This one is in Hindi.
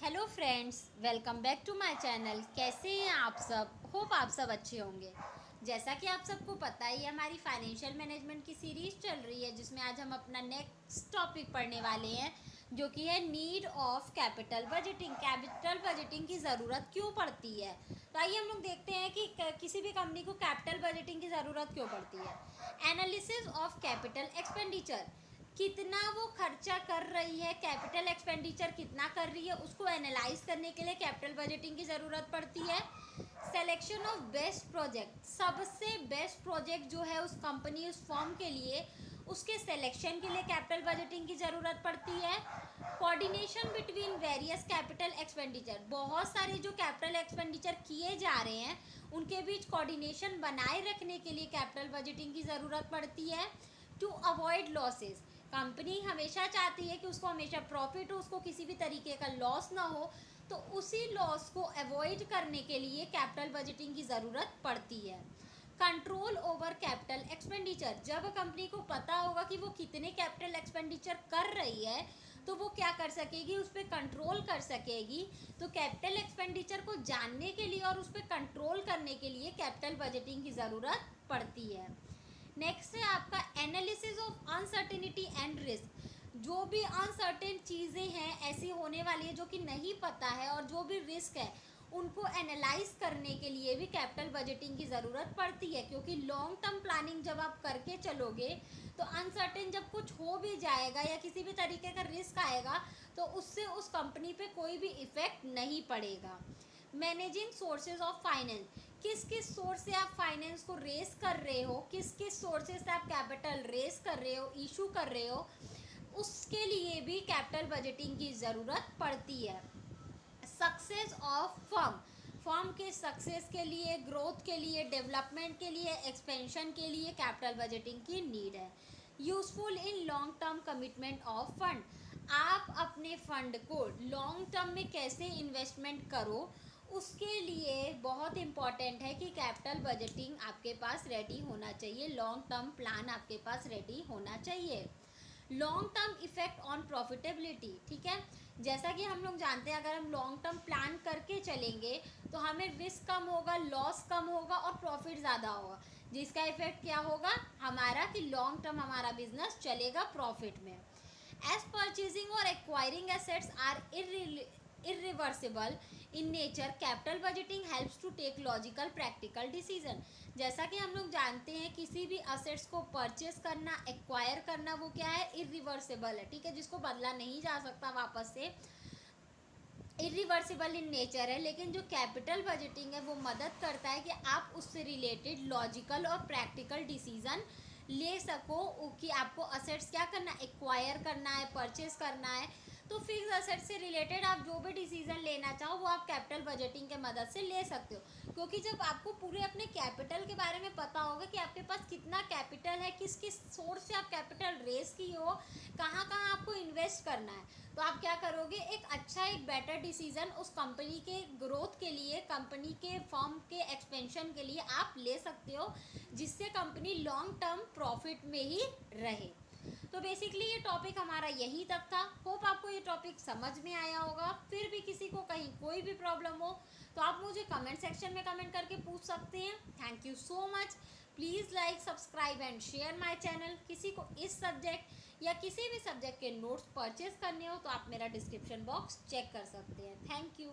Hello friends, welcome back to my channel. कैसे हैं आप सब? होप आप सब अच्छे होंगे। जैसा कि आप सबको पता ही है, हमारी फाइनेंशियल मैनेजमेंट की सीरीज़ चल रही है, जिसमें आज हम अपना नेक्स्ट टॉपिक पढ़ने वाले हैं, जो कि है need of capital budgeting. Capital budgeting की ज़रूरत क्यों पड़ती है? तो आइए हम लोग देखते हैं कि किसी भी कंपनी को कैपिटल बजटिंग की ज़रूरत क्यों पड़ती है। एनालिसिस ऑफ कैपिटल एक्सपेंडिचर, कितना वो खर्चा कर रही है, कैपिटल एक्सपेंडिचर कितना कर रही है, उसको एनालाइज करने के लिए कैपिटल बजटिंग की ज़रूरत पड़ती है। सिलेक्शन ऑफ बेस्ट प्रोजेक्ट, सबसे बेस्ट प्रोजेक्ट जो है उस कंपनी उस फर्म के लिए, उसके सिलेक्शन के लिए कैपिटल बजटिंग की ज़रूरत पड़ती है। Coordination between various capital expenditure, बहुत सारे जो कैपिटल एक्सपेंडिचर किए जा रहे हैं उनके बीच कोऑर्डिनेशन बनाए रखने के लिए कैपिटल बजटिंग की ज़रूरत पड़ती है। टू अवॉइड लॉसेस, कंपनी हमेशा चाहती है कि उसको हमेशा प्रॉफिट हो, उसको किसी भी तरीके का लॉस ना हो, तो उसी लॉस को अवॉइड करने के लिए कैपिटल बजटिंग की ज़रूरत पड़ती है। कंट्रोल ओवर कैपिटल एक्सपेंडिचर, जब कंपनी को पता होगा कि वो कितने कैपिटल एक्सपेंडिचर कर रही है तो वो क्या कर सकेगी, उस पर कंट्रोल कर सकेगी। तो कैपिटल एक्सपेंडिचर को जानने के लिए और उस पर कंट्रोल करने के लिए कैपिटल बजटिंग की ज़रूरत पड़ती है। नेक्स्ट है आपका analysis of uncertainty and risk, जो भी अनसर्टेन चीज़ें हैं ऐसी होने वाली है जो कि नहीं पता है, और जो भी रिस्क है उनको एनालाइज करने के लिए भी कैपिटल बजटिंग की ज़रूरत पड़ती है। क्योंकि लॉन्ग टर्म प्लानिंग जब आप करके चलोगे तो अनसर्टेन जब कुछ हो भी जाएगा या किसी भी तरीके का रिस्क आएगा तो उससे उस कंपनी पे कोई भी इफ़ेक्ट नहीं पड़ेगा। मैनेजिंग सोर्सेज ऑफ फाइनेंस, किस किस सोर्स से आप फाइनेंस को रेस कर रहे हो, किस किस सोर्सेज से आप कैपिटल रेस कर रहे हो, इशू कर रहे हो, उसके लिए भी कैपिटल बजटिंग की ज़रूरत पड़ती है। सक्सेस ऑफ फर्म, फर्म के सक्सेस के लिए, ग्रोथ के लिए, डेवलपमेंट के लिए, एक्सपेंशन के लिए कैपिटल बजटिंग की नीड है। Useful in long term commitment of fund, आप अपने फंड को लॉन्ग टर्म में कैसे इन्वेस्टमेंट करो, उसके लिए बहुत इम्पॉर्टेंट है कि कैपिटल बजटिंग आपके पास रेडी होना चाहिए, लॉन्ग टर्म प्लान आपके पास रेडी होना चाहिए। Long term effect on profitability, ठीक है, जैसा कि हम लोग जानते हैं अगर हम लॉन्ग टर्म प्लान करके चलेंगे तो हमें रिस्क कम होगा, लॉस कम होगा और प्रॉफिट ज़्यादा होगा, जिसका इफेक्ट क्या होगा हमारा कि लॉन्ग टर्म हमारा बिजनेस चलेगा प्रॉफिट में। एज परचेजिंग और acquiring assets are irreversible in nature, capital budgeting helps to take logical practical decision। जैसा कि हम लोग जानते हैं किसी भी असेट्स को परचेस करना, एक्वायर करना, वो क्या है, इरिवर्सिबल है, ठीक है, जिसको बदला नहीं जा सकता वापस से, इरिवर्सिबल इन नेचर है। लेकिन जो कैपिटल बजटिंग है वो मदद करता है कि आप उससे रिलेटेड लॉजिकल और प्रैक्टिकल डिसीजन ले सको कि आपको असेट्स क्या करना, एक्वायर करना है, परचेस करना है। तो फिक्स असेट से रिलेटेड आप जो भी डिसीजन लेना चाहो वो आप कैपिटल बजटिंग के मदद से ले सकते हो। क्योंकि जब आपको पूरे अपने कैपिटल के बारे में पता होगा कि आपके पास कितना कैपिटल है, किस किस सोर्स से आप कैपिटल रेस की हो, कहाँ कहाँ आपको इन्वेस्ट करना है, तो आप क्या करोगे, एक अच्छा, एक बेटर डिसीजन उस कंपनी के ग्रोथ के लिए, कंपनी के फर्म के एक्सपेंशन के लिए आप ले सकते हो, जिससे कंपनी लॉन्ग टर्म प्रॉफिट में ही रहे। तो बेसिकली ये टॉपिक हमारा यही तक था। होप आपको ये टॉपिक समझ में आया होगा। फिर भी किसी को कहीं कोई भी प्रॉब्लम हो तो आप मुझे कमेंट सेक्शन में कमेंट करके पूछ सकते हैं। Thank you so much. Please like, subscribe and share my channel. किसी को इस सब्जेक्ट या किसी भी सब्जेक्ट के नोट्स परचेज करने हो तो आप मेरा डिस्क्रिप्शन बॉक्स चेक कर सकते हैं। Thank you.